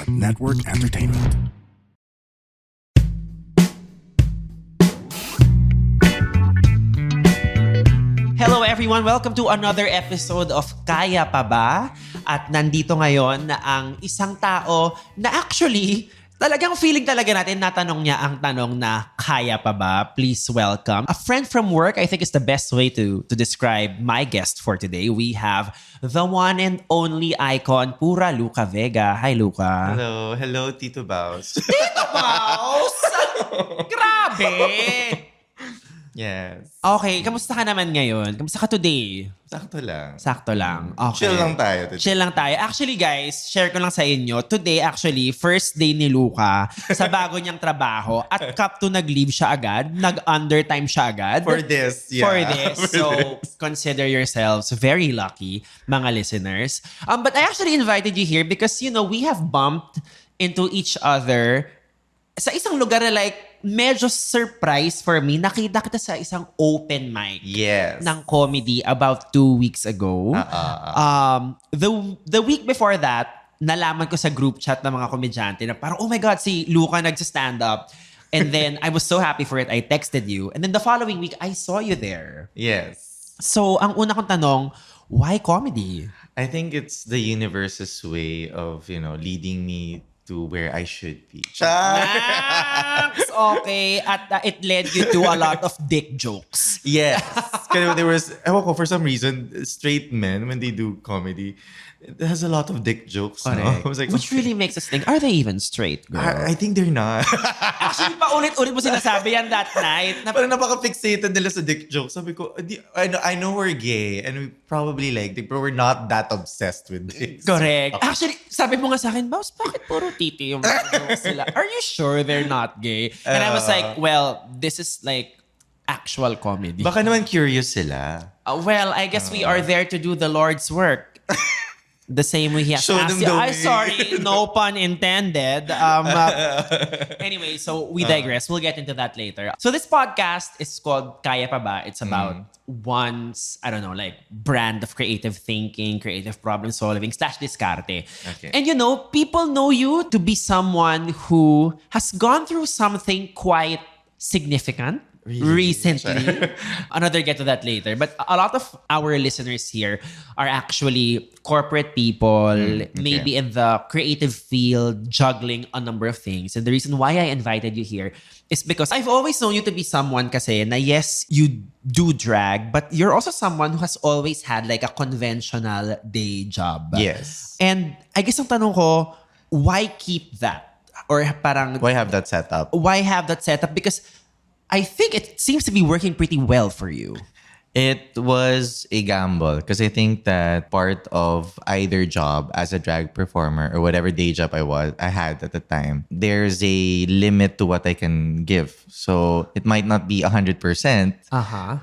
Network Entertainment. Hello everyone! Welcome to another episode of Kaya Pa Ba? At nandito ngayon na ang isang tao na actually, talagang feeling talaga natin natanong niya ang tanong na kaya pa ba? Please welcome a friend from work. I think is the best way to describe my guest for today. We have the one and only icon, Pura Luca Vega. Hi Luca. Hello, Tito Baus. Tito Mouse! Grabe! Yes. Okay, kamusta ka naman ngayon? Kamusta ka today? Sakto lang. Sakto lang. Okay. Chill lang tayo today. Chill lang tayo. Actually guys, share ko lang sa inyo. Today actually, first day ni Luca sa bago niyang trabaho. At cup to nag-leave siya agad. Nag-undertime siya agad. For this, yeah. For this. So, consider yourselves very lucky, mga listeners. But I actually invited you here because, you know, we have bumped into each other sa isang lugar na like, medyo surprise for me. Nakita kita sa isang open mic Yes. ng comedy about 2 weeks ago. The week before that, nalaman ko sa group chat ng mga komedyante na parang, oh my God, si Luca nagsa-stand up. And then, I was so happy for it. I texted you. And then the following week, I saw you there. Yes. So, ang una kong tanong, why comedy? I think it's the universe's way of, leading me to where I should be. Max! Okay. At it led you to a lot of dick jokes. Yes. Kasi there was, for some reason, straight men, when they do comedy, it has a lot of dick jokes. No? I was like, Which really makes us think, are they even straight, girl? I think they're not. Actually, paulit-ulit mo sinasabi yan that night. Na, Parang napaka-fixated nila sa dick jokes. Sabi ko, I know we're gay and we probably like it, but we're not that obsessed with this. correct. Actually, sabi mo nga sa akin, Boss, bakit puro titi yung mga jokes sila? Are you sure they're not gay? And I was like, well, this is like actual comedy. Baka naman curious sila. Well, I guess we are there to do the Lord's work. The same way he has Show asked them you. the I'm way. sorry, no pun intended. Anyway, so we digress. We'll get into that later. So this podcast is called Kaya Pa Ba? It's about one's, I don't know, like brand of creative thinking, creative problem solving / discarte. Okay. And people know you to be someone who has gone through something quite significant. Recently. Another get to that later. But a lot of our listeners here are actually corporate people, maybe in the creative field, juggling a number of things. And the reason why I invited you here is because I've always known you to be someone kasi na yes, you do drag, but you're also someone who has always had like a conventional day job. Yes. And I guess ang tanong ko, why keep that? Or parang, Why have that setup? why have that setup? Because I think it seems to be working pretty well for you. It was a gamble because I think that part of either job as a drag performer or whatever day job I had at the time, there's a limit to what I can give. So it might not be 100%,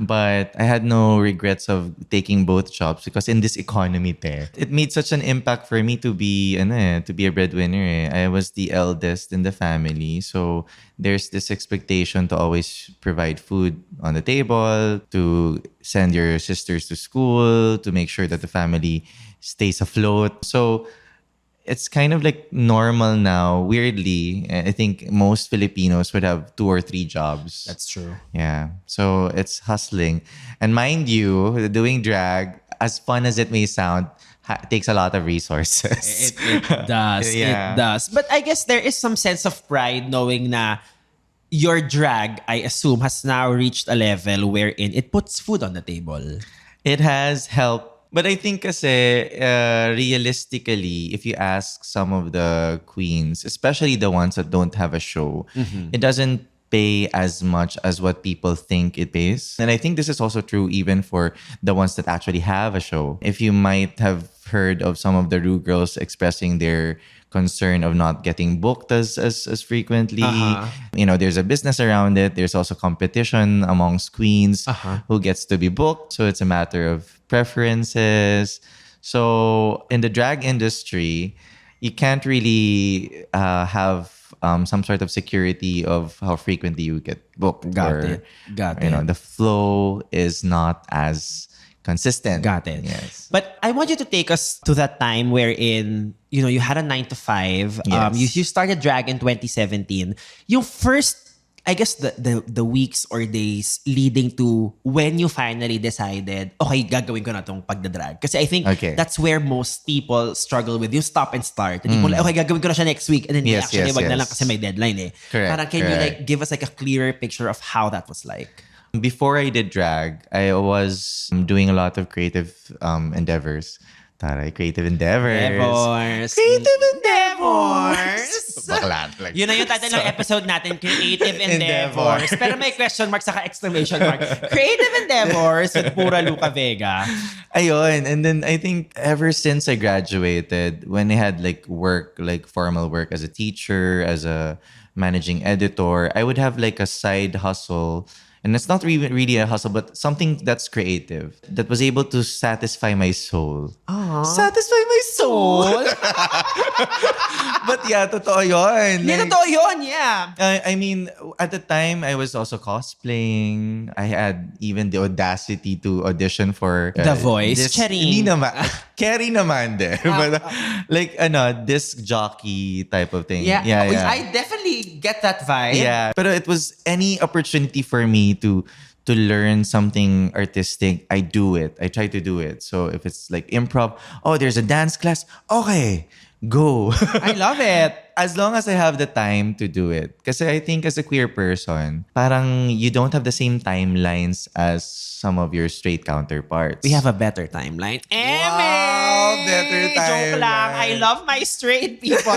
but I had no regrets of taking both jobs because in this economy, it made such an impact for me to be a breadwinner. I was the eldest in the family, so there's this expectation to always provide food on the table, to send your sisters to school, to make sure that the family stays afloat. So it's kind of like normal now. Weirdly, I think most Filipinos would have 2 or 3 jobs. That's true. Yeah. So it's hustling. And mind you, doing drag, as fun as it may sound, takes a lot of resources. It does. Yeah. It does. But I guess there is some sense of pride knowing na your drag, I assume, has now reached a level wherein it puts food on the table. It has helped. But I think kasi realistically, if you ask some of the queens, especially the ones that don't have a show, it doesn't pay as much as what people think it pays. And I think this is also true even for the ones that actually have a show. If you might have heard of some of the Rue girls expressing their concern of not getting booked as frequently. There's a business around it. There's also competition amongst queens who gets to be booked. So it's a matter of preferences. So in the drag industry, you can't really have some sort of security of how frequently you get booked. Got it. The flow is not as consistent. Got it. Yes. But I want you to take us to that time wherein you had a 9 to 5. Yes. You started drag in 2017. Yung first, I guess the weeks or days leading to when you finally decided, okay, gagawin ko na tong pagdadrag. Kasi I think Okay. that's where most people struggle with. You stop and start. And people like, okay, gagawin ko na siya next week. And then Yes, actually, yes, wag na yes. lang kasi may deadline eh. Correct, Parang can you correct. like give us like a clearer picture of how that was like? Before I did drag, I was doing a lot of creative endeavors. Taray, creative endeavors. Creative endeavors. Bakla, like- Yun na yung title ng episode natin, Creative Endeavors. Pero may question mark saka exclamation mark. Creative Endeavors with Pura Luca Vega. Ayun. And then I think ever since I graduated, when I had like work, like formal work as a teacher, as a managing editor, I would have like a side hustle. And it's not really a hustle, but something that's creative, that was able to satisfy my soul. Satisfy my soul? But yeah, totoo yun. Hindi, Like, totoo yun, yeah. I mean, at the time, I was also cosplaying. I had even the audacity to audition for The Voice. Charing. Hindi naman. Kerry naman din. But like, disc jockey type of thing. Yeah. Yeah, yeah. I definitely get that vibe. Yeah. Pero it was any opportunity for me to learn something artistic, I do it. I try to do it. So if it's like improv, oh, there's a dance class. Okay, go. I love it. As long as I have the time to do it. Kasi I think as a queer person, parang you don't have the same timelines as some of your straight counterparts. We have a better timeline. Wow, better Joke lang. I timeline. love my straight people.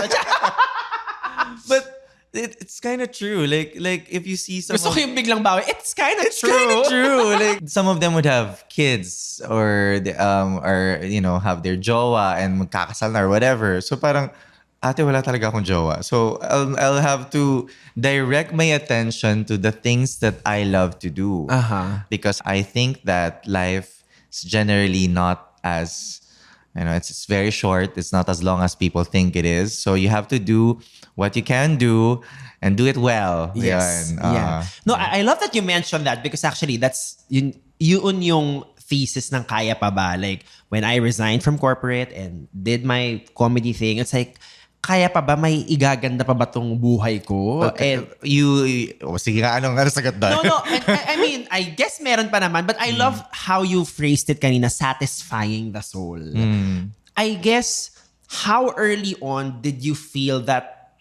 But it's kind of true. Like if you see some Gusto ko yung biglang bawi. It's kind of true. kind of true. Like some of them would have kids or have their jowa and magkakasal na or whatever. So parang ate wala talaga akong jowa. So I'll have to direct my attention to the things that I love to do. Uh-huh. Because I think that life is generally not as it's very short. It's not as long as people think it is. So you have to do what you can do and do it well. Yes. Yan. Yeah. No, I love that you mentioned that because actually that's yun yung thesis ng Kaya Pa Ba. Like when I resigned from corporate and did my comedy thing, it's like, kaya pa ba may igaganda pa ba tong buhay ko? Okay. And Sige nga, anong sagot doon? no. And, I mean, I guess meron pa naman, but I love how you phrased it kanina, satisfying the soul. I guess, how early on did you feel that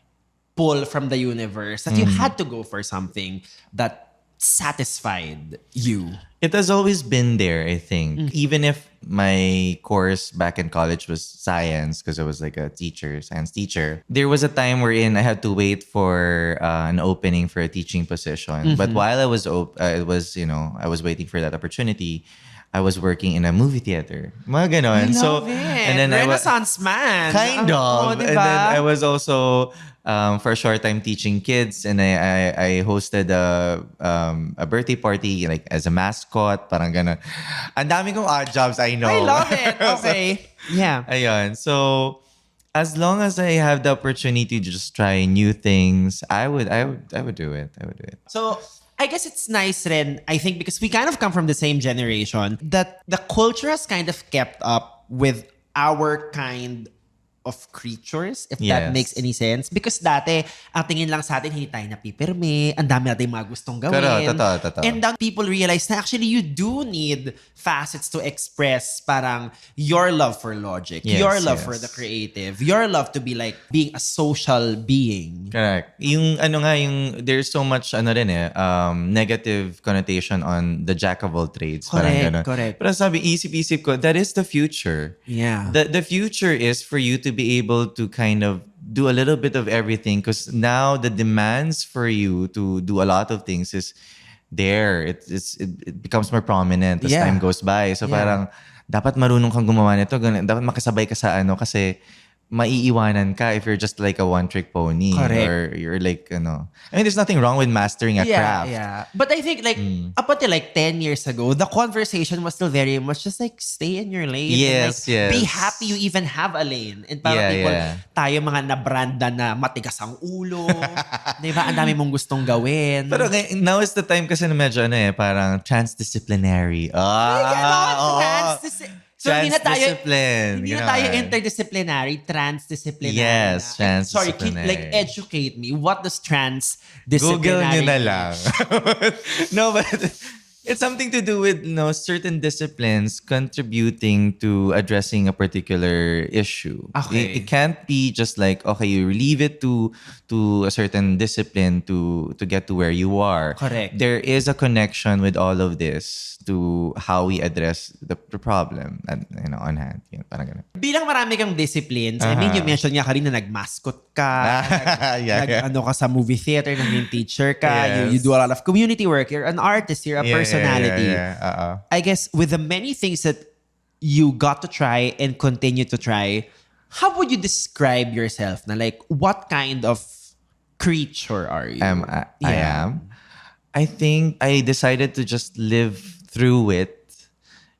pull from the universe that you had to go for something that satisfied you? It has always been there, I think. Even if my course back in college was science, because I was like a science teacher, there was a time wherein I had to wait for an opening for a teaching position. But while I was I was waiting for that opportunity, I was working in a movie theater. Mga ganon. I love it. And then Renaissance man. Kind Oh, of. diba? And then I was also for a short time teaching kids, and I hosted a birthday party like as a mascot, parang ganun. Ang dami kong odd jobs, I know. I love it. Okay. Yeah. Ayun. So as long as I have the opportunity to just try new things, I would do it. I would do it. So, I guess it's nice rin, I think, because we kind of come from the same generation, that the culture has kind of kept up with our kind of creatures, if that Yes. makes any sense. Because dati, ang tingin lang sa atin, hindi tayo napipirme, ang dami natin mga gustong gawin. Totoo. And then people realize na actually you do need facets to express parang your love for logic, Yes, your love yes. for the creative, your love to be like being a social being. Correct. There's so much negative connotation on the jack of all trades. Parang ganun. Correct. Pero sabi, isip-isip ko, that is the future. Yeah. The future is for you to be able to kind of do a little bit of everything, because now the demands for you to do a lot of things is there. It becomes more prominent as Yeah. time goes by. So Yeah. parang dapat marunong kang gumawa nito. Dapat makasabay ka sa kasi maiiwanan ka if you're just like a one-trick pony. Correct. Or you're like, I mean, there's nothing wrong with mastering a craft. Yeah. But I think like up until like 10 years ago, the conversation was still very much just like stay in your lane. Yes, and, like, Be yes. happy you even have a lane. And parang Yeah, people, yeah. tayo mga nabranda na matigas ang ulo. Diba? Ang dami mong gustong gawin. Pero now is the time kasi na medyo parang transdisciplinary. Ay, ganon, oo. trans- So hindi na tayo Transdiscipline. hindi na tayo interdisciplinary, transdisciplinary. Yes, na. Sorry, transdisciplinary. educate me. What does transdisciplinary Google nyo na mean? lang. No, but it's something to do with certain disciplines contributing to addressing a particular issue. Okay. It can't be just like, okay, you leave it to a certain discipline to get to where you are. Correct. There is a connection with all of this to how we address the problem on hand. Yun, parang ganun. Bilang marami kang disciplines, I mean, you mentioned nga kanina nag-mascot ka, nag-ano ka sa movie theater, naging teacher ka, Yes. you do a lot of community work, you're an artist, you're a personality. Yeah. I guess with the many things that you got to try and continue to try, how would you describe yourself? Na like, what kind of creature are you? I am. I think I decided to just live through it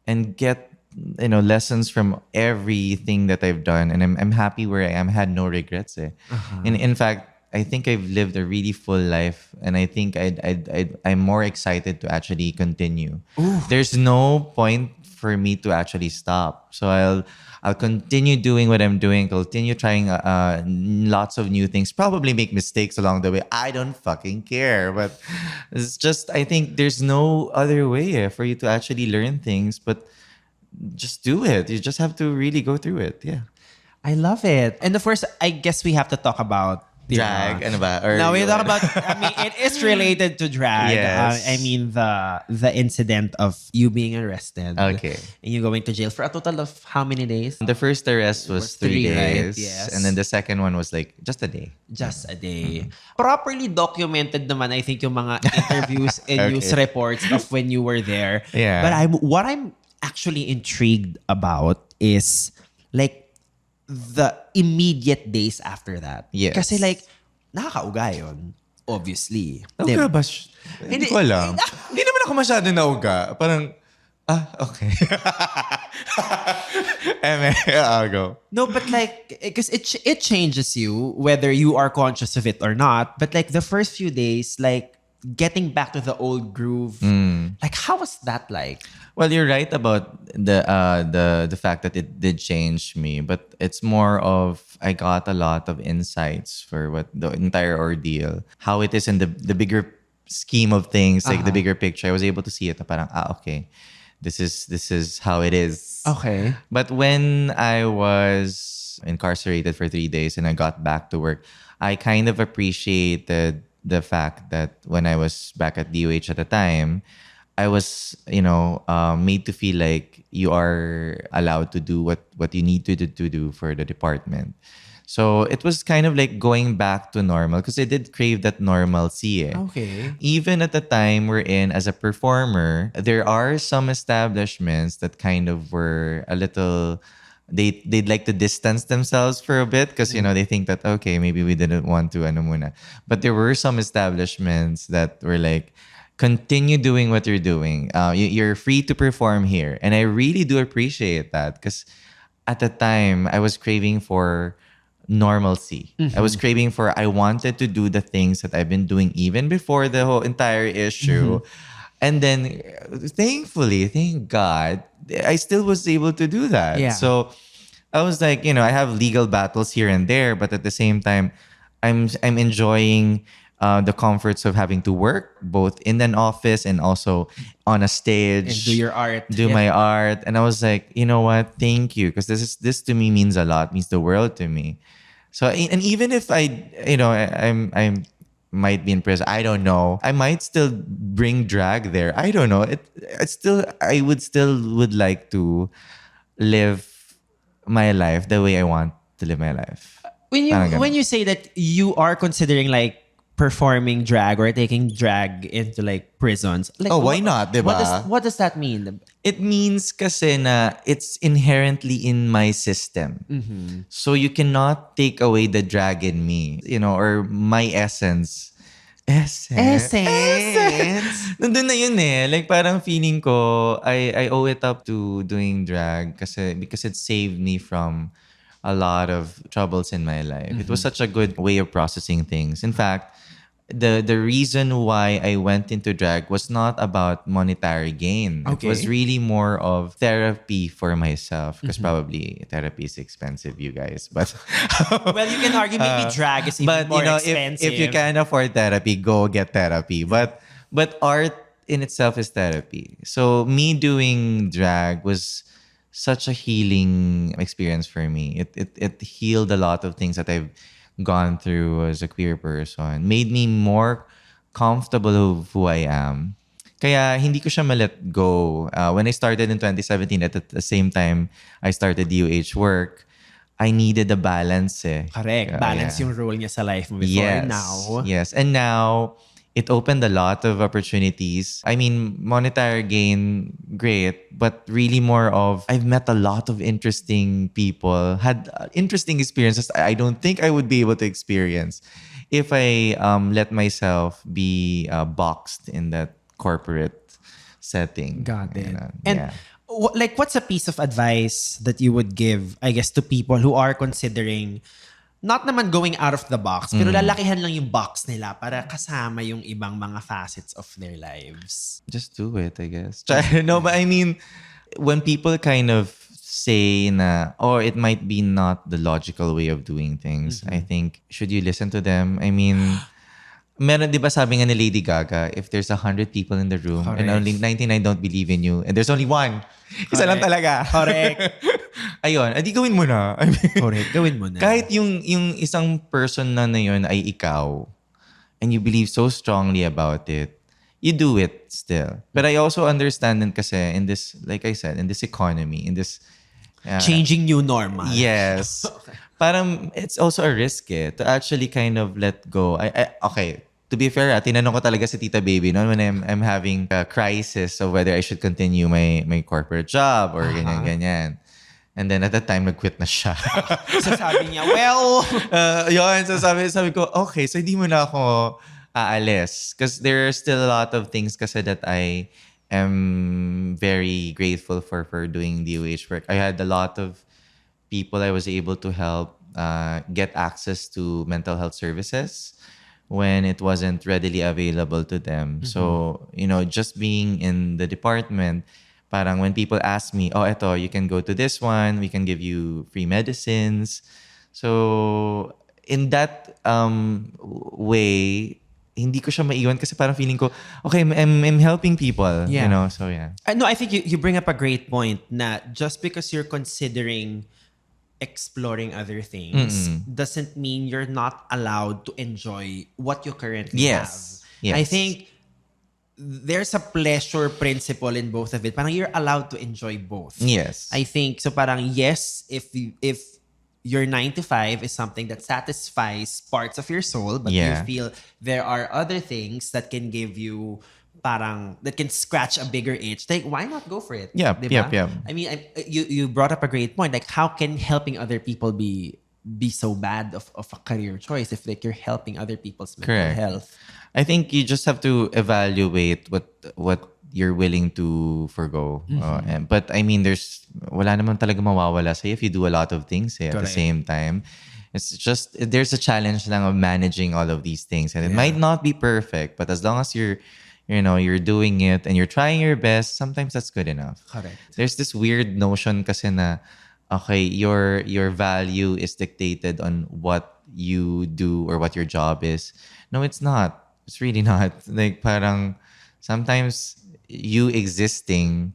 and get lessons from everything that I've done, and I'm happy where I am. I had no regrets. And in fact, I think I've lived a really full life, and I think I'm more excited to actually continue. Ooh. There's no point for me to actually stop. So I'll continue doing what I'm doing, continue trying lots of new things, probably make mistakes along the way. I don't fucking care. But it's just, I think there's no other way for you to actually learn things, but just do it. You just have to really go through it. Yeah. I love it. And of course, I guess we have to talk about Drag, ano ba? Or now we yun? talk about. I mean, it is related to drag. Yes. I mean the incident of you being arrested. Okay. And you going to jail for a total of how many days? The first arrest was 3 right? days. Yes. And then the second one was like just a day. Just a day. Properly documented naman, I think, yung mga interviews and Okay. news reports of when you were there. Yeah. But what I'm actually intrigued about is like the immediate days after that. Yes. Kasi like, nakakauga yun. Obviously. Nauga ba? Hindi ko alam. Hindi naman ako masyado nauga. Parang, okay. I'll go. No, but like, because it changes you whether you are conscious of it or not. But like the first few days, like getting back to the old groove, like how was that like? Well, you're right about the fact that it did change me, but it's more of I got a lot of insights for what the entire ordeal, how it is in the bigger scheme of things, like the bigger picture. I was able to see it. Na parang okay, this is how it is. Okay. But when I was incarcerated for 3 days and I got back to work, I kind of appreciated the fact that when I was back at DOH at the time, I was, made to feel like you are allowed to do what you need to do for the department. So it was kind of like going back to normal because I did crave that normalcy. Okay. Even at the time we're in as a performer, there are some establishments that kind of were a little... They'd like to distance themselves for a bit because they think that okay, maybe we didn't want to muna. But there were some establishments that were like, continue doing what you're doing. You're free to perform here, and I really do appreciate that because at the time I was craving for normalcy. I was craving for I wanted to do the things that I've been doing even before the whole entire issue. And then, thankfully, thank God, I still was able to do that. Yeah. So I was like, I have legal battles here and there, but at the same time, I'm enjoying the comforts of having to work both in an office and also on a stage. And do your art. Do my art. And I was like, you know what? Thank you. Because this to me means a lot, means the world to me. So, and even if I'm might be in prison. I don't know. I might still bring drag there. I don't know. I would like to live my life the way I want to live my life. When you say that you are considering like performing drag or taking drag into like prisons, like why not, diba? What does that mean? It means kasi na it's inherently in my system. So you cannot take away the drag in me, or my essence. Essence. Nandun na yun eh. Like parang feeling ko, I owe it up to doing drag because it saved me from a lot of troubles in my life. It was such a good way of processing things. In fact, the reason why I went into drag was not about monetary gain. Okay. It was really more of therapy for myself, because probably therapy is expensive, you guys. But Well, you can argue maybe drag is even but more you know, expensive. if you can afford therapy, go get therapy. But art in itself is therapy. So me doing drag was such a healing experience for me. It healed a lot of things that I've gone through as a queer person. Made me more comfortable of who I am. Kaya hindi ko siya ma-let go. When I started in 2017, at the same time I started UH work, I needed a balance eh. Correct. Balance yung role niya sa life mo before. Yes. Now, Yes. And now, it opened a lot of opportunities. I mean, monetary gain, great. But really more of, I've met a lot of interesting people, had interesting experiences I don't think I would be able to experience if I let myself be boxed in that corporate setting. got it. You know, And yeah. like, what's a piece of advice that you would give, I guess, to people who are considering not naman going out of the box, pero lalakihan lang yung box nila para kasama yung ibang mga facets of their lives? Just do it, I guess. No, but I mean, when people kind of say na, oh, it might be not the logical way of doing things, I think, should you listen to them? I mean, meron, di ba sabi nga ni Lady Gaga, if there's 100 people in the room and only 99 don't believe in you, and there's only one, isa lang talaga. Correct. Ayun, edi gawin mo na. I mean, Correct. Gawin mo na. kahit yung isang person na yun ay ikaw, and you believe so strongly about it, you do it still. But I also understand din kasi in this, like I said, in this economy, in this... Changing new normal. Yes. Parang it's also a risk to actually kind of let go. Okay, to be fair, tinanong ko talaga si Tita Baby noon when I'm having a crisis of whether I should continue my corporate job or ganyan. And then at that time, nag-quit na siya. So sabi niya, well... yun, so sabi ko, okay, so hindi mo na ako aalis. Because there are still a lot of things kasi that I am very grateful for doing DOH work. I had a lot of people I was able to help get access to mental health services when it wasn't readily available to them. So, you know, just being in the department, parang when people ask me, oh, eto, you can go to this one, we can give you free medicines. So, in that way, hindi ko siya maiwan kasi parang feeling ko, okay, I'm helping people, Yeah. you know, so yeah. No, I think you bring up a great point na just because you're considering exploring other things doesn't mean you're not allowed to enjoy what you currently Yes. have. I think there's a pleasure principle in both of it. Parang you're allowed to enjoy both. Yes. I think so. Parang yes, if your 9 to 5 is something that satisfies parts of your soul, but Yeah. you feel there are other things that can give you that can scratch a bigger itch. Like, why not go for it? Yep, Diba? yep. I mean, you brought up a great point. Like, how can helping other people be so bad of a career choice if like you're helping other people's mental Correct. health? I think you just have to evaluate what you're willing to forgo. But I mean, wala naman talaga mawawala sa'yo if you do a lot of things at the Correct. same time. It's just, there's a challenge lang of managing all of these things. And it might not be perfect, but as long as you're doing it and you're trying your best, sometimes that's good enough. Correct. There's this weird notion kasi na, okay, your value is dictated on what you do or what your job is. No, it's not. It's really not. Like, parang sometimes you existing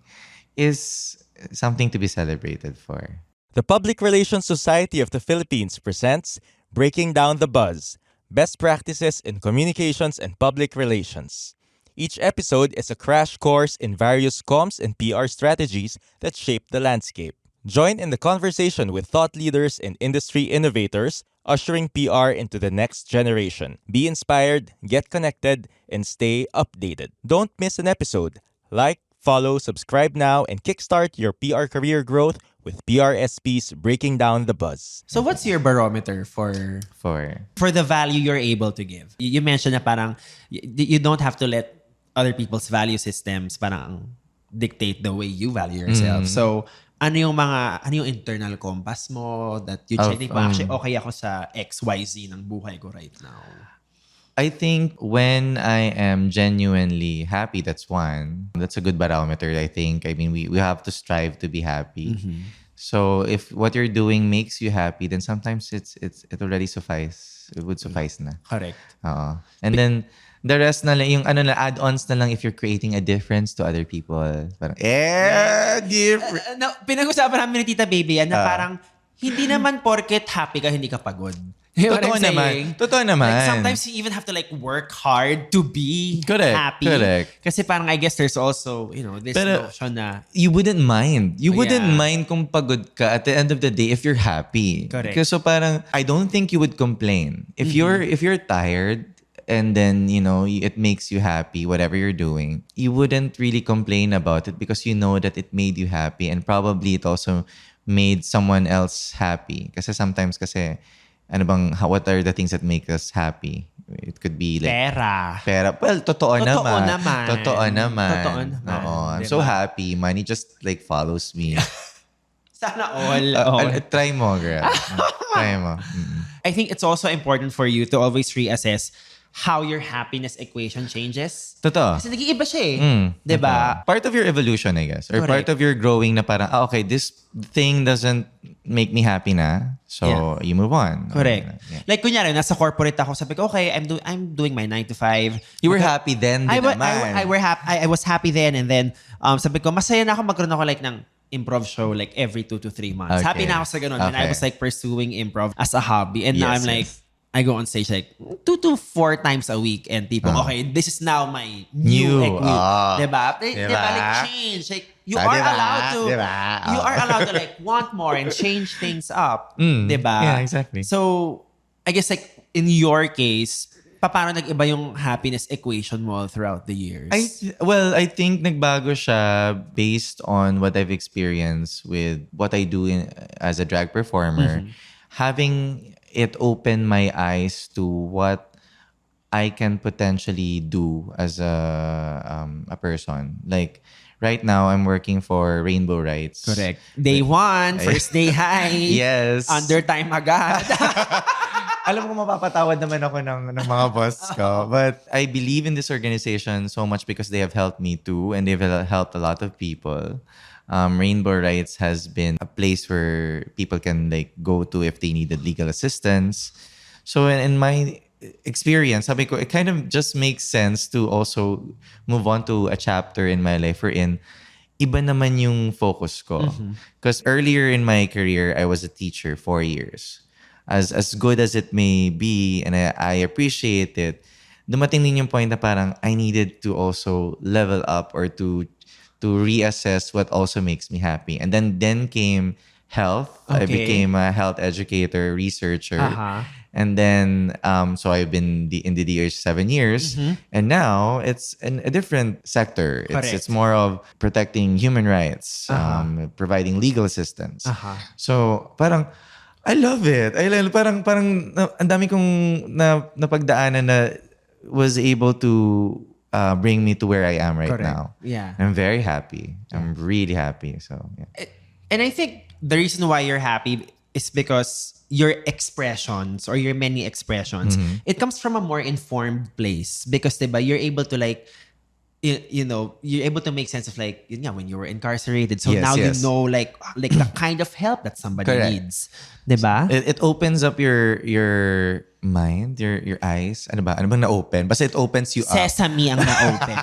is something to be celebrated for. The Public Relations Society of the Philippines presents Breaking Down the Buzz, Best Practices in Communications and Public Relations. Each episode is a crash course in various comms and PR strategies that shape the landscape. Join in the conversation with thought leaders and industry innovators, ushering PR into the next generation. Be inspired, get connected, and stay updated. Don't miss an episode. Like, follow, subscribe now, and kickstart your PR career growth with PRSP's Breaking Down the Buzz. So what's your barometer for the value you're able to give? You mentioned na parang you don't have to let other people's value systems parang dictate the way you value yourself. So ano yung internal compass mo that you check, actually okay ako sa XYZ ng buhay ko right now? I think when I am genuinely happy, that's one. That's a good barometer, I think. I mean, we have to strive to be happy. So if what you're doing makes you happy, then sometimes it already suffice. It would suffice na. Correct. And then the rest na lang, yung ano na, add-ons na lang if you're creating a difference to other people. Parang, different. No, pinag-usapan namin ni Tita Baby yan na parang hindi naman porket happy ka, hindi ka pagod. You know what Totoo I'm saying? naman. Totoo naman. Like sometimes you even have to like work hard to be Correct, happy. correct. Kasi parang I guess there's also, this Pero, notion na you wouldn't mind. You wouldn't Yeah. mind kung pagod ka at the end of the day if you're happy. Correct. Because so parang, I don't think you would complain. If you're tired and then, it makes you happy, whatever you're doing, you wouldn't really complain about it because you know that it made you happy and probably it also made someone else happy. Kasi sometimes what are the things that make us happy? It could be like pera. Well, totoo naman. Totoo naman. Oo. I'm Diba? so happy. Money just like follows me. Sana all. Try mo, girl. Try mo. I think it's also important for you to always reassess how your happiness equation changes. Totoo. Kasi nag-iiba siya eh. Diba? Part of your evolution, I guess. Or Correct. part of your growing na parang, okay, this thing doesn't make me happy na. So, you move on. Correct. Yeah. Like, kunyari, nasa corporate ako, sabi ko, okay, I'm doing my 9 to 5. You were happy then, I naman. was happy then, and then, sabi ko, masaya na ako magkaroon ako like ng improv show like every 2 to 3 months. Okay. Happy na ako sa ganun. And I Okay. was like pursuing improv as a hobby. And now Yes, I'm like, yes. I go on stage like 2 to 4 times a week and people, okay, this is now my New. new equity. Diba? Diba? Diba? Like change. Like, you Ah, are diba? allowed to, Diba? you are allowed to like want more and change things up. Mm. Diba? Yeah, exactly. So, I guess like in your case, paano nag-iba yung happiness equation mo all throughout the years? I think nagbago siya based on what I've experienced with what I do as a drag performer. Having it opened my eyes to what I can potentially do as a person. Like right now, I'm working for Rainbow Rights. Correct. Day 1, first day high. Yes. Under time agad. Alam ko mapapatawad naman ako ng mga boss ko. But I believe in this organization so much because they have helped me too. And they've helped a lot of people. Rainbow Rights has been a place where people can like go to if they needed legal assistance. So in my experience, sabi ko, it kind of just makes sense to also move on to a chapter in my life wherein iba naman yung focus ko. Because earlier in my career, I was a teacher 4 years. As good as it may be, and I appreciate it, dumating din yung point na parang I needed to also level up or to reassess what also makes me happy. And then came health. I Okay. became a health educator, researcher. And then, so I've been in the DH 7 years. And now it's in a different sector. Correct. It's more of protecting human rights, providing legal assistance. So parang, I love it. Parang ang dami kong napagdaanan na was able to bring me to where I am right Correct. now. Yeah. I'm very happy. I'm really happy. So, yeah. And I think the reason why you're happy is because your expressions or your many expressions, it comes from a more informed place. Because, diba, you're able to like, you're able to make sense of like, when you were incarcerated. So Yes, now yes. you know like the kind of help that somebody Correct. needs. Diba? It opens up your mind, your eyes. Ano bang na-open? Basta it opens you up. Sesame ang na-open.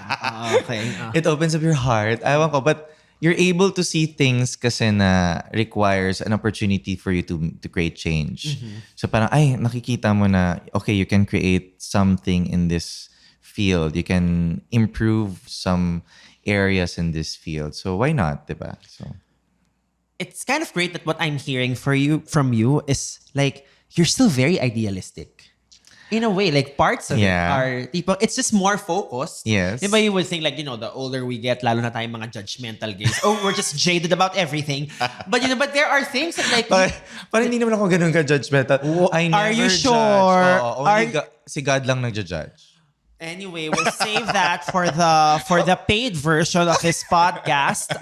Okay. It opens up your heart. Ewan ko, but you're able to see things kasi na requires an opportunity for you to create change. So parang, nakikita mo na, okay, you can create something in this field. You can improve some areas in this field. So why not, diba? So It's kind of great that what I'm hearing from you is like, you're still very idealistic. In a way, like parts of it Yeah. are, it's just more focused. Yes. Diba you would think like, the older we get, lalo na tayong mga judgmental gays. Oh, we're just jaded about everything. But but there are things that like, parang hindi naman ako ganun ka-judgmental. I never Are you judge. sure? Oo, only si God lang nagja-judge. anyway, we'll save that for the paid version of this podcast.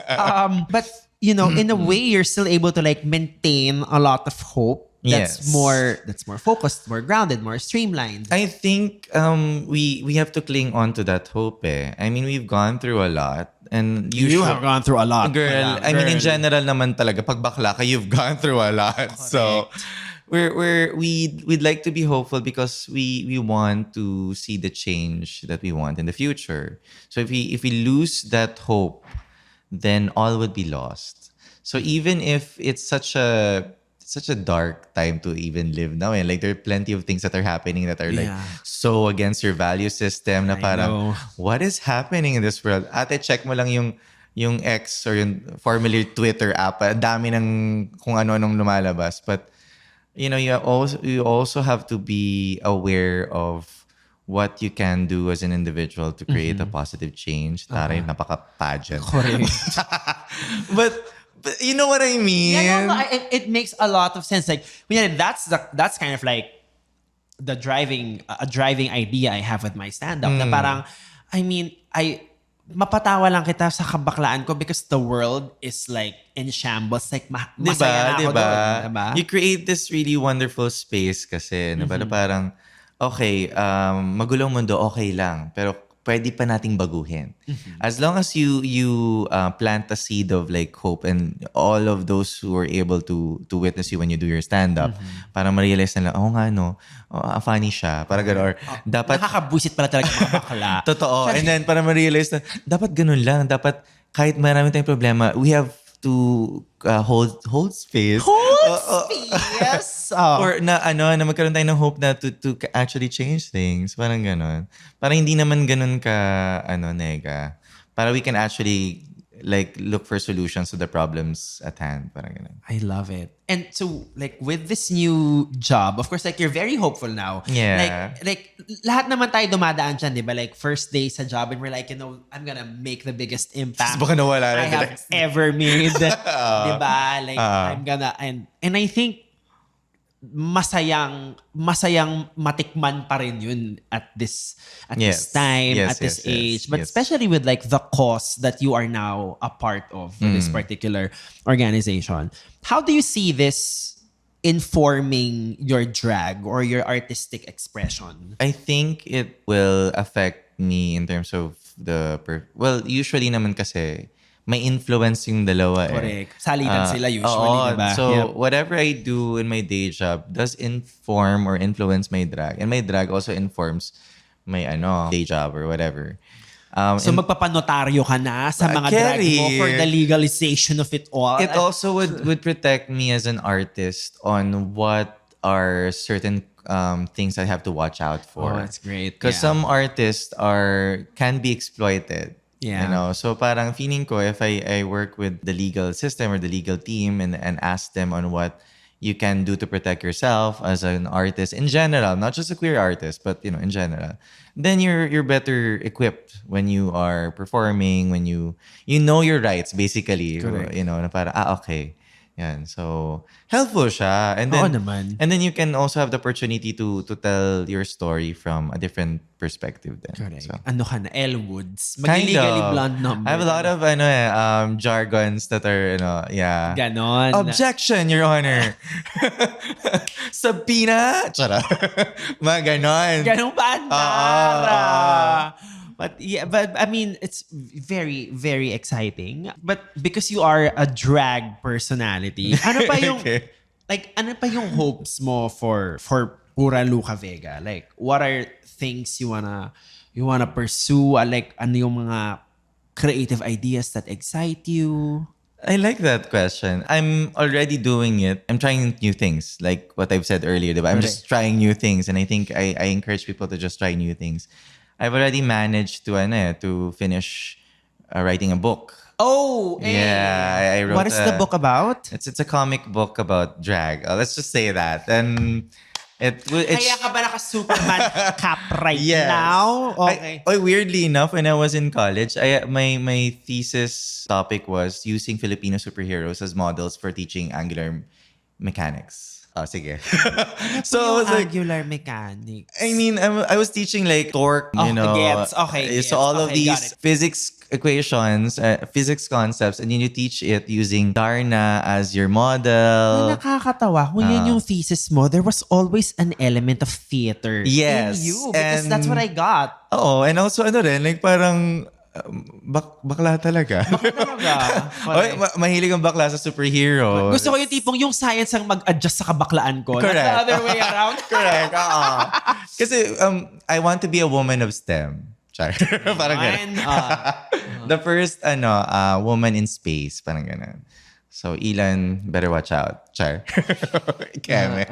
But in a way, you're still able to like maintain a lot of hope. that's Yes. more focused, more grounded, more streamlined. I think we have to cling on to that hope. I mean, we've gone through a lot, and You have gone through a lot, girl. madam. I mean, in Girl. general, naman talaga, pag bakla ka, you've gone through a lot. So we'd like to be hopeful because we want to see the change that we want in the future. So if we lose that hope, then all would be lost. So even if it's such a dark time to even live now, and like there are plenty of things that are happening that are like Yeah. so against your value system na I parang know. what is happening in this world? Ate, check mo lang yung X or yung formerly Twitter app. Ang dami ng kung ano-anong lumalabas. But you also have to be aware of what you can do as an individual to create a positive change. Taray, napaka-pageant. Correct. but you know what I mean? Yeah, no, it makes a lot of sense. Like, that's kind of like the driving idea I have with my stand-up. Na parang, I mean, mapatawa lang kita sa kabaklaan ko because the world is like in shambles. Like, masaya na ako doon. Diba? You create this really wonderful space kasi. Na parang, okay, magulong mundo, okay lang. Pero pwede pa nating baguhin. As long as you plant a seed of like hope, and all of those who are able to witness you when you do your stand-up, para ma-realize nila, nga no, funny siya. Para gano'n. Or dapat, Nakakabwisit pala talaga mga bakla. totoo. And then para ma-realize na, dapat ganun lang. Dapat kahit marami tayong problema, we have to hold space. Yes. Or na magkaroon tayo ng hope na to actually change things. Parang ganon. Parang hindi naman ganon ka, nega. Para we can actually like look for solutions to the problems at hand. Parang ganon. I love it. And so, like, with this new job, of course, like, you're very hopeful now. Yeah. Like lahat naman tayo dumadaan dyan, di ba? Like, first day sa job, and we're like, I'm gonna make the biggest impact Baka nawala na I have next. ever made. Di ba? Like, I'm gonna, and I think, masayang matikman pa rin yun at this Yes. time, Yes, at this yes, yes, age. But yes. especially with like the cause that you are now a part of this particular organization. How do you see this informing your drag or your artistic expression? I think it will affect me in terms of usually naman kasi may influence yung dalawa. Correct. Salitan sila usually, oo. diba? So, Yep. whatever I do in my day job does inform or influence my drag. And my drag also informs my day job or whatever. So and magpapanotaryo ka na sa mga drag mo Kerry. for the legalization of it all. it also would protect me as an artist on what are certain things I have to watch out for. Oh, that's great. Because Yeah. some artists can be exploited. Yeah. So parang feeling ko if I work with the legal system or the legal team and ask them on what you can do to protect yourself as an artist in general, not just a queer artist, but in general, then you're better equipped when you are performing, when you know your rights basically. Correct. Na parang okay. Yan. So, helpful siya. And Oo then, naman. and then you can also have the opportunity to tell your story from a different perspective then. Correct. So, Ano ka na? Elle Woods. kind Mag-legally of. blonde number. I have a lot of jargons that are, yeah. Ganon. Objection, Your Honor. Sabina. Chara. Mga ganon. Ganong ba? Nara? But yeah, but I mean, it's very, very exciting. But because you are a drag personality, ano pa yung Okay. ano pa yung hopes mo for Pura Luca Vega? Like, what are things you wanna pursue? Like, ano yung mga creative ideas that excite you? I like that question. I'm already doing it. I'm trying new things, like what I've said earlier. Diba? I'm just trying new things, and I think I encourage people to just try new things. I've already managed to finish writing a book. Oh, eh. Yeah, I wrote. What is the book about? It's a comic book about drag. Let's just say that, and it's Kaya ka ba naka-Superman cap right Yes. now? Okay. Weirdly enough, when I was in college, my thesis topic was using Filipino superheroes as models for teaching angular mechanics. sige. So I was like, angular mechanics. I mean, I was teaching like torque, Oh, you know. gets. Okay, gets. So all of Okay, got these it. physics equations, physics concepts, and then you teach it using Darna as your model. Nakakatawa. Kung yan yung thesis mo, there was always an element of theater Yes, in you. Because and- that's what I got. Oo, and also ano rin, like parang bakla talaga. Talaga. Oy, mahilig ang bakla sa superhero. Gusto ko yung tipong yung science ang mag-adjust sa kabaklaan ko. Correct. Not the other way around. Correct, oo. Kasi I want to be a woman of STEM. Char. Parang ganun. The first woman in space. Parang ganun. So, Elon, better watch out. Char. Keme.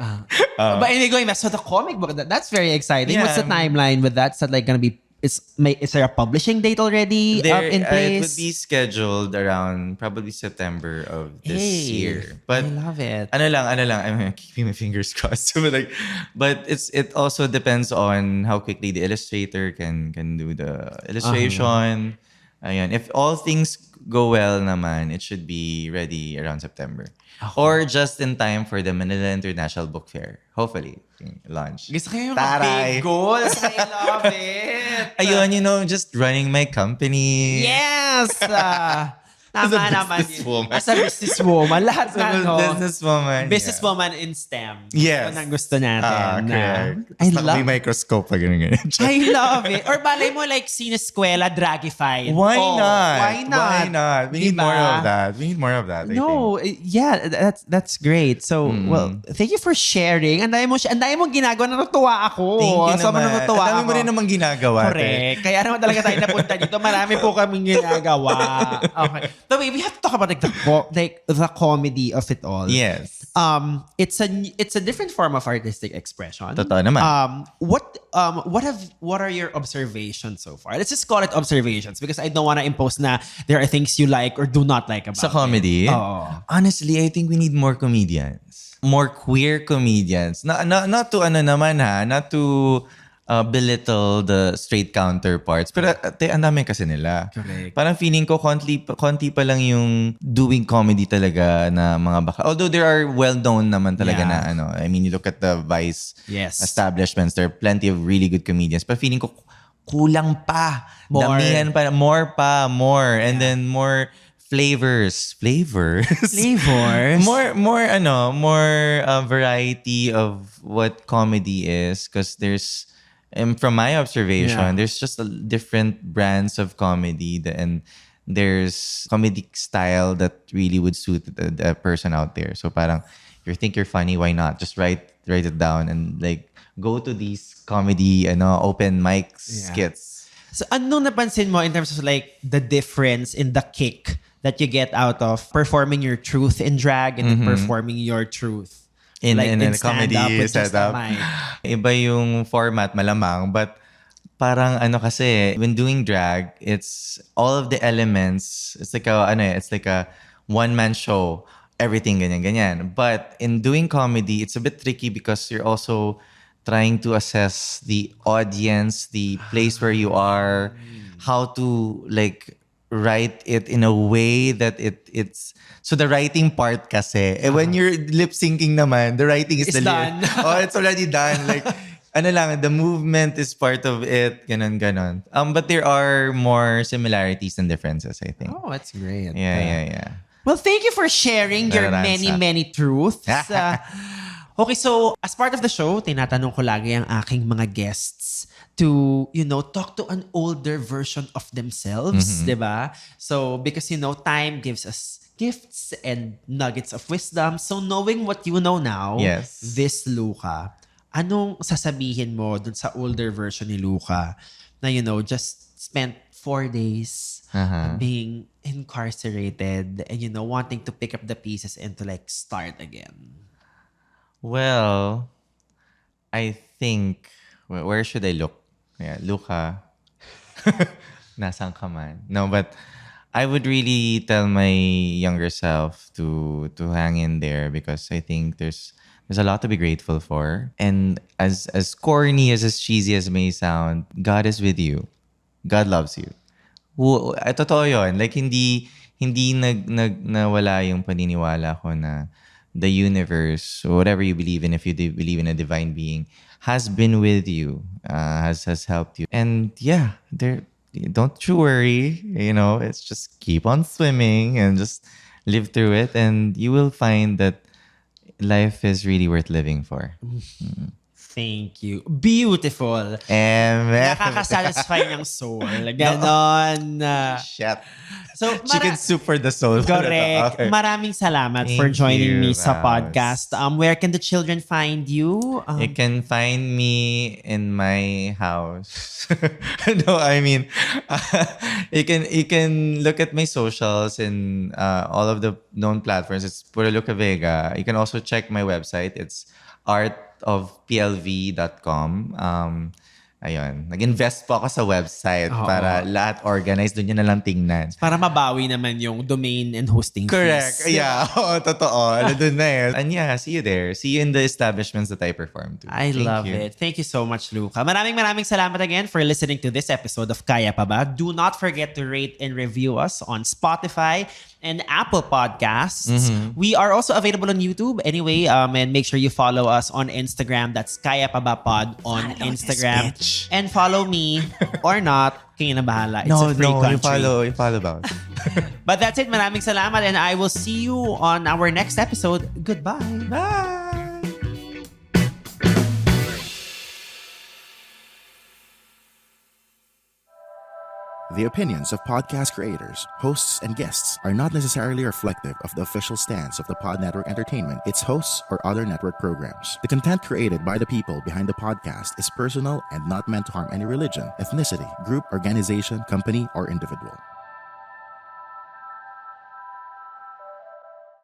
But anyway, going back, so the comic book, that's very exciting. Yeah. What's the timeline with that? Is that like gonna be, is there a publishing date already in It place? would be scheduled around probably September of this year. But I love it. ano lang, I'm keeping my fingers crossed. But it also depends on how quickly the illustrator can do the illustration. Ayan. If all things go well naman, it should be ready around September. Or just in time for the Manila International Book Fair. Hopefully, launch. Gusto ko yung Taray. big goals. I love it. Ayun, just running my company. Yes! As a Tama naman. businesswoman. As a businesswoman. Lahat na, no? Businesswoman. Businesswoman in STEM. Yes. Yun ang gusto natin. Correct. I love May microscope pa ganun. I love it. Or balay mo like sineskwela, dragified. Why Oh, not? Why not? Why not? We need Diba? more of that. We need more of that. I think. No, yeah, that's great. So, well, thank you for sharing. Ang dami mong ginagawa. Natutuwa ako. Thank you Sobrang naman. natutuwa Ang dami ako. mo rin naman ginagawa. Correct. Kaya naman talaga tayo napunta dito. Marami po kaming ginagawa. Okay. But wait, we have to talk about like the comedy of it all. Yes. It's a different form of artistic expression. Totoo naman. What are your observations so far? Let's just call it observations because I don't want to impose na there are things you like or do not like about Sa comedy? it. Oh. Honestly, I think we need more comedians. More queer comedians. Not to not to belittle the straight counterparts. Pero ang dami kasi nila. Correct. Parang feeling ko konti pa lang yung doing comedy talaga na mga baka. Although there are well-known naman talaga Yeah. na I mean, you look at the Vice Yes. establishments, there are plenty of really good comedians. Pero feeling ko kulang pa. More. Damihan pa. More. And then more flavors. Flavors. more variety of what comedy is because there's from my observation there's just different brands of comedy and there's comedic style that really would suit the person out there. So parang if you think you're funny, why not just write it down and like go to these comedy open mic skits. So anong napansin mo in terms of like the difference in the kick that you get out of performing your truth in drag and then performing your truth in a stand-up comedy with just a setup. mic? Iba yung format malamang, but parang kasi when doing drag, it's all of the elements. It's like a one-man show. Everything ganyan. But in doing comedy, it's a bit tricky because you're also trying to assess the audience, the place where you are, how to like write it in a way that it's so the writing part kasi when you're lip syncing naman, the writing is It's done. It's already done. Like the movement is part of it, ganon. But there are more similarities than differences, I think. Oh, that's great. Yeah. Well, thank you for sharing your Nararansa. many truths. Okay, so as part of the show, tinatanong ko lagi ang aking mga guests to, talk to an older version of themselves, diba? So, because, time gives us gifts and nuggets of wisdom. So, knowing what you know now, Yes. this Luca, anong sasabihin mo dun sa older version ni Luca na, just spent 4 days being incarcerated and, wanting to pick up the pieces and to like start again? Well, I think where should I look? Yeah, Luca. Nasaan ka man? No, but I would really tell my younger self to hang in there because I think there's a lot to be grateful for. And as corny as cheesy as may sound, God is with you. God loves you. Totoo yun. Like hindi nawala yung paniniwala ko na the universe, or whatever you believe in, if you believe in a divine being, has been with you, has helped you. And yeah, don't you worry. It's just keep on swimming and just live through it, and you will find that life is really worth living for. Thank you. Beautiful. Nakaka-satisfy ng soul. Ganon. Shit. So, Chicken soup for the soul. Correct. Okay. Maraming salamat Thank for joining you, me sa Rouse. podcast. Where can the children find you? You can find me in my house. No, I mean, you can look at my socials in all of the known platforms. It's Puro Luca Vega. You can also check my website. It's artofplv.com. Ayun. Nag-invest po ako sa website para lahat organized. Doon nyo na lang tingnan. Para mabawi naman yung domain and hosting Correct. fees. Yeah. Oo, totoo. Doon na eh. And yeah, see you there. See you in the establishments that I perform to. I Thank love you. it. Thank you so much, Luca. Maraming salamat again for listening to this episode of Kaya Pa Ba? Do not forget to rate and review us on Spotify and Apple Podcasts. We are also available on YouTube anyway, and make sure you follow us on Instagram. That's Kaya Pa Ba Pod on Instagram. And follow me or not. Kayo na bahala. It's a free country. You follow about. But that's it. Maraming salamat, and I will see you on our next episode. Goodbye. Bye! The opinions of podcast creators, hosts, and guests are not necessarily reflective of the official stance of the Pod Network Entertainment, its hosts, or other network programs. The content created by the people behind the podcast is personal and not meant to harm any religion, ethnicity, group, organization, company, or individual.